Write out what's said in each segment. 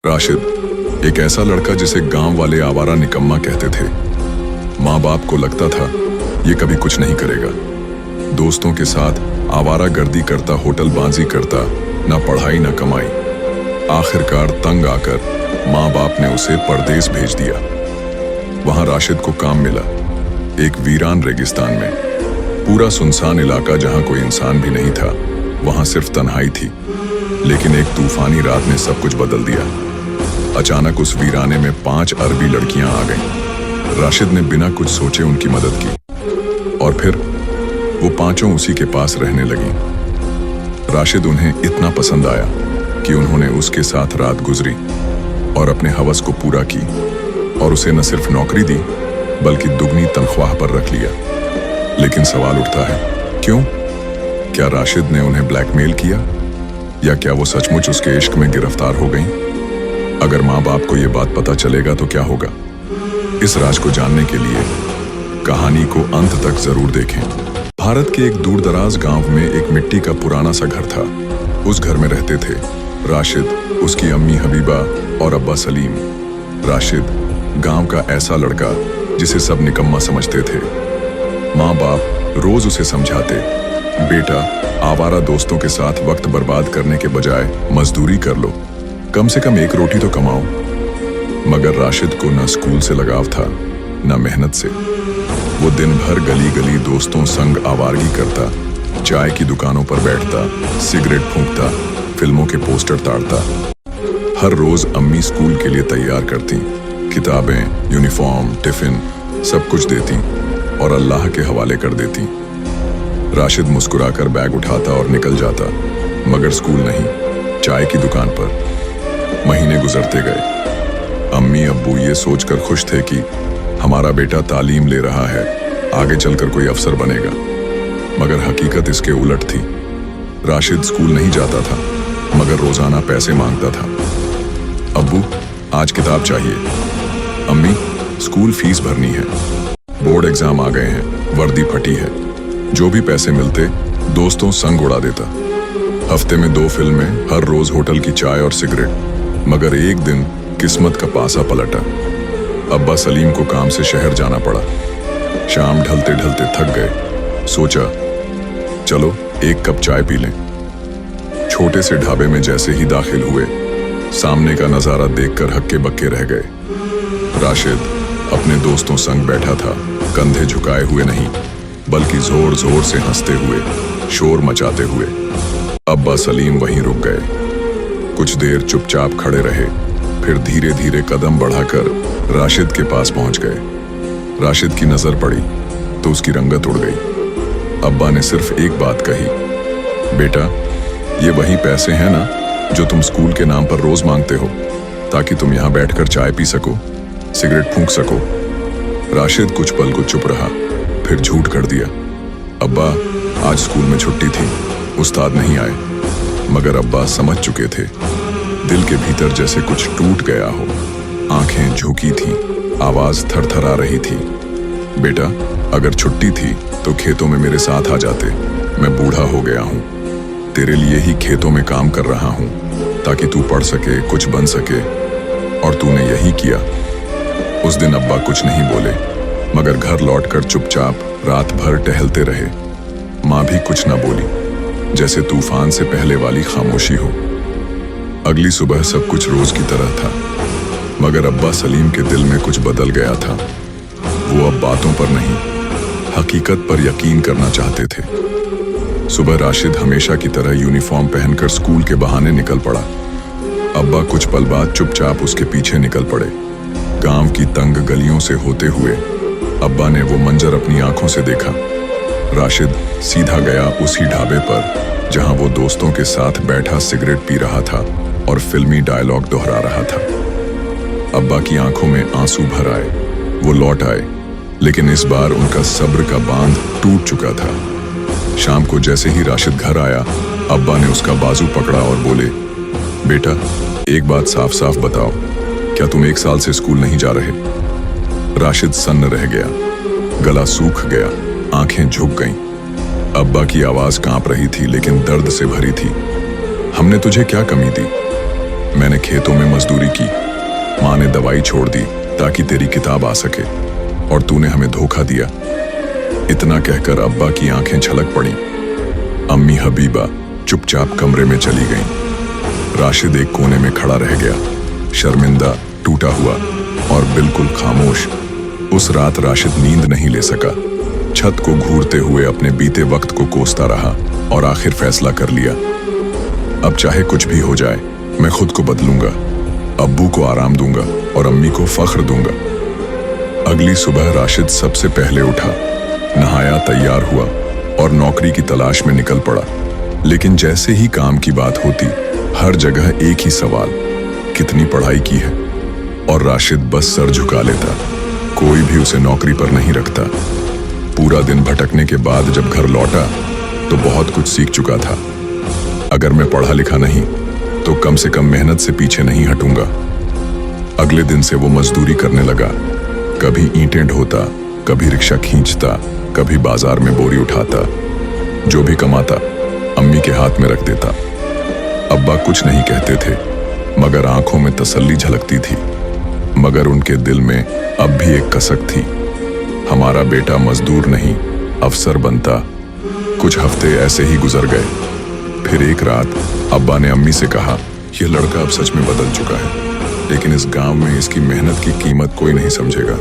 राशिद एक ऐसा लड़का जिसे गांव वाले आवारा निकम्मा कहते थे। माँ बाप को लगता था ये कभी कुछ नहीं करेगा। दोस्तों के साथ आवारा गर्दी करता, होटल बाजी करता, ना पढ़ाई ना कमाई। आखिरकार तंग आकर माँ बाप ने उसे परदेस भेज दिया। वहां राशिद को काम मिला, एक वीरान रेगिस्तान में। पूरा सुनसान इलाका जहां कोई इंसान भी नहीं था, वहां सिर्फ तन्हाई थी। लेकिन एक तूफानी रात ने सब कुछ बदल दिया। अचानक उस वीराने में 5 अरबी लड़कियां आ गईं। राशिद ने बिना कुछ सोचे उनकी मदद की और फिर वो 5 उसी के पास रहने लगीं। राशिद उन्हें इतना पसंद आया कि उन्होंने उसके साथ रात गुजरी और अपने हवस को पूरा की और उसे न सिर्फ नौकरी दी बल्कि दुगनी तनख्वाह पर रख लिया। लेकिन सवाल उठता है, क्यों? क्या राशिद ने उन्हें ब्लैकमेल किया या क्या वो सचमुच उसके इश्क में गिरफ्तार हो गईं? अगर माँ बाप को ये बात पता चलेगा तो क्या होगा? इस राज को जानने के लिए कहानी को अंत तक जरूर देखें। भारत के एक दूर दराज गांव में एक मिट्टी का पुराना सा घर था। उस घर में रहते थे राशिद, उसकी अम्मी हबीबा और अब्बा सलीम। राशिद गांव का ऐसा लड़का जिसे सब निकम्मा समझते थे। माँ बाप रोज उसे समझाते, बेटा आवारा दोस्तों के साथ वक्त बर्बाद करने के बजाय मजदूरी कर लो, कम से कम एक रोटी तो कमाओ। मगर राशिद को न स्कूल से लगाव था न मेहनत से। वो दिन भर गली गली दोस्तों संग आवारगी करता, चाय की दुकानों पर बैठता, सिगरेट फूंकता, फिल्मों के पोस्टर ताड़ता। हर रोज अम्मी स्कूल के लिए तैयार करती, किताबें, यूनिफॉर्म, टिफिन सब कुछ देती और अल्लाह के हवाले कर देती। राशिद मुस्कुराकर बैग उठाता और निकल जाता, मगर स्कूल नहीं, चाय की दुकान पर। महीने गुजरते गए। अम्मी अब्बू ये सोचकर खुश थे कि हमारा बेटा तालीम ले रहा है, आगे चलकर कोई अफसर बनेगा। मगर हकीकत इसके उलट थी। राशिद स्कूल नहीं जाता था मगर रोजाना पैसे मांगता था। अब्बू आज किताब चाहिए, अम्मी स्कूल फीस भरनी है, बोर्ड एग्जाम आ गए हैं, वर्दी फटी है। जो भी पैसे मिलते दोस्तों संग उड़ा देता। हफ्ते में 2 फिल्में, हर रोज होटल की चाय और सिगरेट। मगर एक दिन किस्मत का पासा पलटा। अब्बा सलीम को काम से शहर जाना पड़ा। शाम ढलते ढलते थक गए। सोचा चलो एक कप चाय पी लें। छोटे से ढाबे में जैसे ही दाखिल हुए, सामने का नजारा देखकर हक्के बक्के रह गए। राशिद अपने दोस्तों संग बैठा था, कंधे झुकाए हुए नहीं बल्कि जोर जोर से हंसते हुए, शोर मचाते हुए। अब्बा सलीम वहीं रुक गए। कुछ देर चुपचाप खड़े रहे, फिर धीरे धीरे कदम बढ़ाकर राशिद के पास पहुंच गए। राशिद की नजर पड़ी तो उसकी रंगत उड़ गई। अब्बा ने सिर्फ एक बात कही, बेटा ये वही पैसे हैं ना जो तुम स्कूल के नाम पर रोज मांगते हो, ताकि तुम यहाँ बैठकर चाय पी सको, सिगरेट फूंक सको। राशिद कुछ पल को चुप रहा, फिर झूठ कर दिया, अब्बा आज स्कूल में छुट्टी थी, उस्ताद नहीं आए। मगर अब्बा समझ चुके थे, दिल के भीतर जैसे कुछ टूट गया हो। आंखें झुकी थीं, आवाज थरथरा रही थी। बेटा अगर छुट्टी थी तो खेतों में मेरे साथ आ जाते, मैं बूढ़ा हो गया हूँ, तेरे लिए ही खेतों में काम कर रहा हूँ ताकि तू पढ़ सके, कुछ बन सके, और तूने यही किया। उस दिन अब्बा कुछ नहीं बोले मगर घर लौटकर चुपचाप रात भर टहलते रहे। माँ भी कुछ न बोली, जैसे तूफान से पहले वाली खामोशी हो। अगली सुबह सब कुछ रोज की तरह था, मगर अब्बा सलीम के दिल में कुछ बदल गया था। वो अब बातों पर नहीं, हकीकत पर यकीन करना चाहते थे। सुबह राशिद हमेशा की तरह यूनिफॉर्म पहनकर स्कूल के बहाने निकल पड़ा। अब्बा कुछ पल बाद चुपचाप उसके पीछे निकल पड़े। गांव की तंग गलियों से होते हुए अब्बा ने वो मंजर अपनी आंखों से देखा। राशिद सीधा गया उसी ढाबे पर जहां वो दोस्तों के साथ बैठा सिगरेट पी रहा था और फिल्मी डायलॉग दोहरा रहा था। अब्बा की आंखों में आंसू भर आए। वो लौट आए, लेकिन इस बार उनका सब्र का बांध टूट चुका था। शाम को जैसे ही राशिद घर आया, अब्बा ने उसका बाजू पकड़ा और बोले, बेटा एक बात साफ साफ बताओ, क्या तुम 1 साल से स्कूल नहीं जा रहे? राशिद सन्न रह गया, गला सूख गया, आंखें झुक गईं। अब्बा की आवाज कांप रही थी लेकिन दर्द से भरी थी। हमने तुझे क्या कमी दी? मैंने खेतों में मजदूरी की, माँ ने दवाई छोड़ दी ताकि तेरी किताब आ सके, और तूने हमें धोखा दिया। इतना कहकर अब्बा की आंखें छलक पड़ी। अम्मी हबीबा चुपचाप कमरे में चली गईं। राशिद एक कोने में खड़ा रह गया, शर्मिंदा, टूटा हुआ और बिल्कुल खामोश। उस रात राशिद नींद नहीं ले सका। छत को घूरते हुए अपने बीते वक्त को कोसता रहा और आखिर फैसला कर लिया, अब चाहे कुछ भी हो जाए, मैं खुद को बदलूंगा, अब्बू को आराम दूंगा और अम्मी को फख्र दूंगा। अगली सुबह राशिद सबसे पहले उठा, नहाया, तैयार हुआ और नौकरी की तलाश में निकल पड़ा। लेकिन जैसे ही काम की बात होती, हर जगह एक ही सवाल, कितनी पढ़ाई की है? और राशिद बस सर झुका लेता। कोई भी उसे नौकरी पर नहीं रखता। पूरा दिन भटकने के बाद जब घर लौटा तो बहुत कुछ सीख चुका था। अगर मैं पढ़ा लिखा नहीं तो कम से कम मेहनत से पीछे नहीं हटूंगा। अगले दिन से वो मजदूरी करने लगा। कभी ईंटें ढोता, कभी रिक्शा खींचता, कभी बाजार में बोरी उठाता। जो भी कमाता अम्मी के हाथ में रख देता। अब्बा कुछ नहीं कहते थे, मगर आंखों में तसल्ली झलकती थी। मगर उनके दिल में अब भी एक कसक थी, हमारा बेटा मजदूर नहीं, अफसर बनता। कुछ हफ्ते ऐसे ही गुजर गए। फिर एक रात अब्बा ने अम्मी से कहा, यह लड़का अब सच में बदल चुका है, लेकिन इस गांव में इसकी मेहनत की कीमत कोई नहीं समझेगा।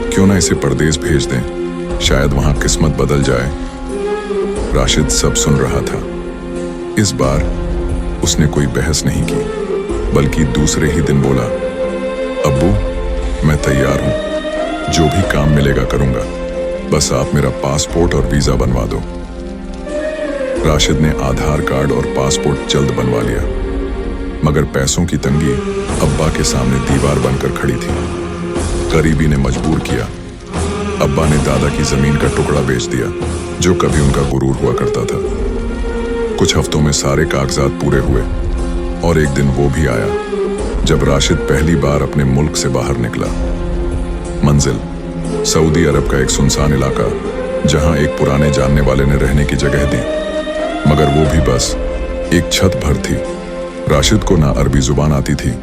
क्यों ना इसे परदेस भेज दें, शायद वहां किस्मत बदल जाए। राशिद सब सुन रहा था। इस बार उसने कोई बहस नहीं की, बल्कि दूसरे ही दिन बोला, अब्बू, मैं तैयार हूं, जो भी काम मिलेगा करूंगा, बस आप मेरा पासपोर्ट और वीजा बनवा दो। राशिद ने आधार कार्ड और पासपोर्ट जल्द बनवा लिया, मगर पैसों की तंगी अब्बा के सामने दीवार बनकर खड़ी थी। गरीबी ने मजबूर किया। अब्बा ने दादा की जमीन का टुकड़ा बेच दिया, जो कभी उनका गुरूर हुआ करता था। कुछ हफ्तों में सारे कागजात पूरे हुए और एक दिन वो भी आया जब राशिद पहली बार अपने मुल्क से बाहर निकला। मंजिल सऊदी अरब का एक सुनसान इलाका, जहां एक पुराने जानने वाले ने रहने की जगह दी, मगर वो भी बस एक छत भर थी। राशिद को ना अरबी जुबान आती थी,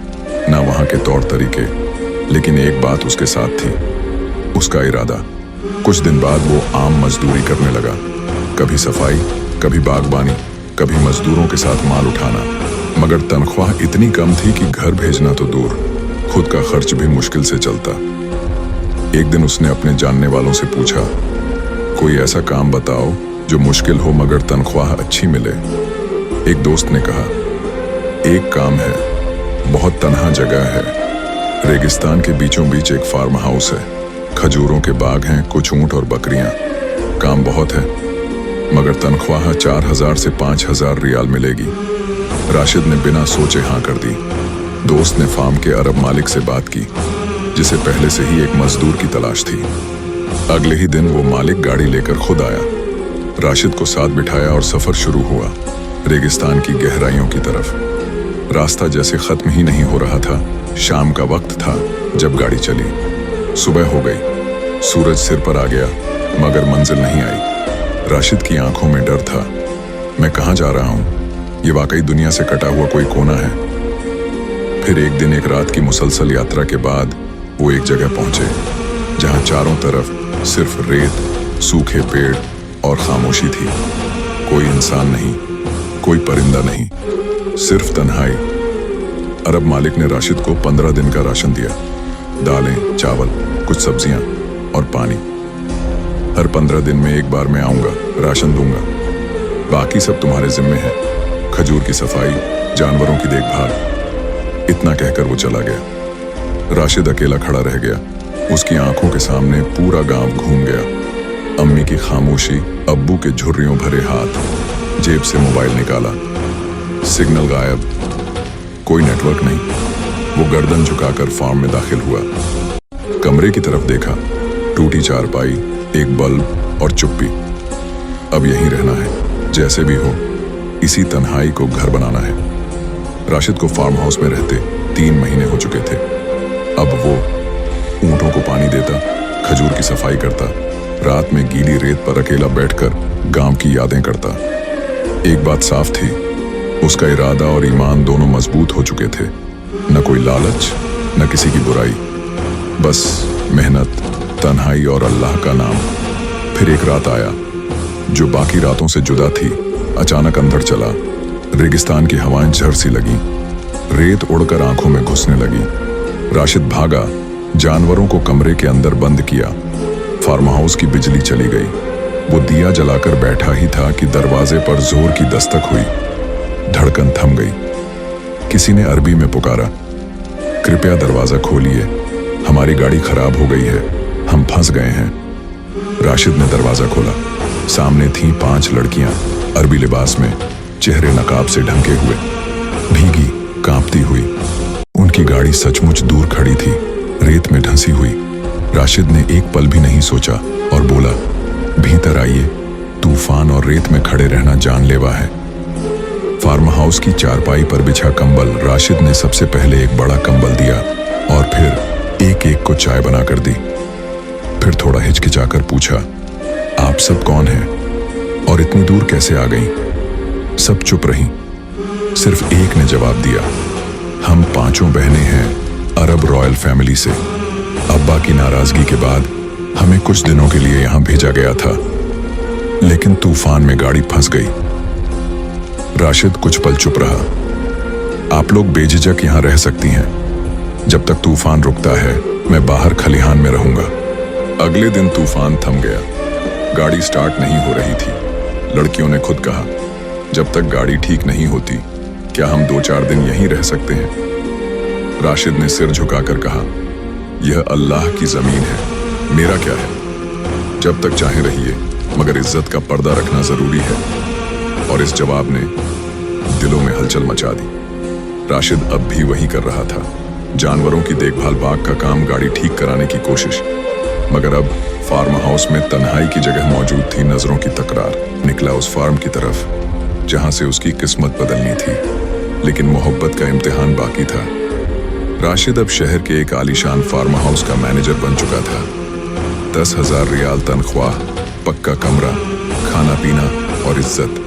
ना वहां के तौर तरीके, लेकिन एक बात उसके साथ थी, उसका इरादा। कुछ दिन बाद वो आम मजदूरी करने लगा, कभी सफाई, कभी बागबानी, कभी मजदूरों के साथ माल उठाना। मगर तनख्वाह इतनी कम थी कि घर भेजना तो दूर, खुद का खर्च भी मुश्किल से चलता। एक दिन उसने अपने जानने वालों से पूछा, कोई ऐसा काम बताओ जो मुश्किल हो मगर तनख्वाह अच्छी मिले। एक दोस्त ने कहा, एक काम है, बहुत तन्हा जगह है, रेगिस्तान के बीचों बीच एक फार्म हाउस है, खजूरों के बाग हैं, कुछ ऊंट और बकरियां। काम बहुत है, मगर तनख्वाह 4000 से 5000 रियाल मिलेगी। राशिद ने बिना सोचे हाँ कर दी। दोस्त ने फार्म के अरब मालिक से बात की, जिसे पहले से ही एक मजदूर की तलाश थी। अगले ही दिन वो मालिक गाड़ी लेकर खुद आया, राशिद को साथ बिठाया और सफर शुरू हुआ, रेगिस्तान की गहराइयों की तरफ। रास्ता जैसे खत्म ही नहीं हो रहा था। शाम का वक्त था जब गाड़ी चली। सुबह हो गई, सूरज सिर पर आ गया, मगर मंजिल नहीं आई। राशिद की आंखों में डर था। मैं कहाँ जा रहा हूँ? ये वाकई दुनिया से कटा हुआ कोई कोना है? फिर एक दिन एक रात की मुसलसल यात्रा के बाद वो एक जगह पहुंचे, जहां चारों तरफ सिर्फ रेत, सूखे पेड़ और खामोशी थी। कोई इंसान नहीं, कोई परिंदा नहीं, सिर्फ तन्हाई। अरब मालिक ने राशिद को 15 दिन का राशन दिया, दालें, चावल, कुछ सब्जियां और पानी। हर 15 दिन में एक बार मैं आऊंगा, राशन दूंगा, बाकी सब तुम्हारे जिम्मे है, खजूर की सफाई, जानवरों की देखभाल। इतना कहकर वो चला गया। राशिद अकेला खड़ा रह गया। उसकी आंखों के सामने पूरा गांव घूम गया। अम्मी की खामोशी, अब्बू के झुर्रियों भरे हाथ। जेब से मोबाइल निकाला, सिग्नल गायब, कोई नेटवर्क नहीं। वो गर्दन झुकाकर फार्म में दाखिल हुआ। कमरे की तरफ देखा, टूटी चारपाई, एक बल्ब और चुप्पी। अब यहीं रहना है, जैसे भी हो, इसी तन्हाई को घर बनाना है। राशिद को फार्म हाउस में रहते 3 महीने हो चुके थे। अब वो ऊंटों को पानी देता, खजूर की सफाई करता, रात में गीली रेत पर अकेला बैठकर गांव की यादें करता। एक बात साफ थी, उसका इरादा और ईमान दोनों मजबूत हो चुके थे। न कोई लालच, न किसी की बुराई, बस मेहनत, तन्हाई और अल्लाह का नाम। फिर एक रात आया जो बाकी रातों से जुदा थी। अचानक अंधड़ चला, रेगिस्तान की हवाएं झर सी लगी, रेत उड़कर आंखों में घुसने लगी। राशिद भागा, जानवरों को कमरे के अंदर बंद किया। फार्म हाउस की बिजली चली गई। वो दिया जलाकर बैठा ही था कि दरवाजे पर जोर की दस्तक हुई। धड़कन थम गई। किसी ने अरबी में पुकारा, कृपया दरवाजा खोलिए, हमारी गाड़ी खराब हो गई है, हम फंस गए हैं। राशिद ने दरवाजा खोला। सामने थीं 5 लड़कियां, अरबी लिबास में, चेहरे नकाब से ढंके हुए, भीगी, कांपती हुई। उनकी गाड़ी सचमुच दूर खड़ी थी, रेत में ढंसी हुई। राशिद ने एक पल भी नहीं सोचा और बोला, भीतर आइए, तूफान और रेत में खड़े रहना जानलेवा है। फार्म हाउस की चारपाई पर बिछा कंबल राशिद ने सबसे पहले एक बड़ा कंबल दिया और फिर एक एक को चाय बनाकर दी। फिर थोड़ा हिचकिचाकर पूछा, आप सब कौन हैं और इतनी दूर कैसे आ गई? सब चुप रहीं। सिर्फ एक ने जवाब दिया, हम 5 बहनें हैं अरब रॉयल फैमिली से। अब्बा की नाराजगी के बाद हमें कुछ दिनों के लिए यहां भेजा गया था, लेकिन तूफान में गाड़ी फंस गई। राशिद कुछ पल चुप रहा। आप लोग बेझिझक यहां रह सकती हैं, जब तक तूफान रुकता है मैं बाहर खलिहान में रहूंगा। अगले दिन तूफान थम गया, गाड़ी स्टार्ट नहीं हो रही थी। लड़कियों ने खुद कहा, जब तक गाड़ी ठीक नहीं होती क्या हम 2-4 दिन यहीं रह सकते हैं? राशिद ने सिर झुकाकर कहा, यह अल्लाह की जमीन है, मेरा क्या है? जब तक चाहे रहिए, मगर इज्जत का पर्दा रखना जरूरी है। और इस जवाब ने दिलों में हलचल मचा दी। राशिद अब भी वही कर रहा था, जानवरों की देखभाल, बाग का काम, गाड़ी ठीक कराने की कोशिश। मगर अब फार्म हाउस में तन्हाई की जगह मौजूद थी नजरों की तकरार। निकला उस फार्म की तरफ जहां से उसकी किस्मत बदलनी थी, लेकिन मोहब्बत का इम्तिहान बाकी था। राशिद अब शहर के एक आलीशान फार्म हाउस का मैनेजर बन चुका था। 10,000 रियाल तनख्वाह, पक्का कमरा, खाना पीना और इज्जत।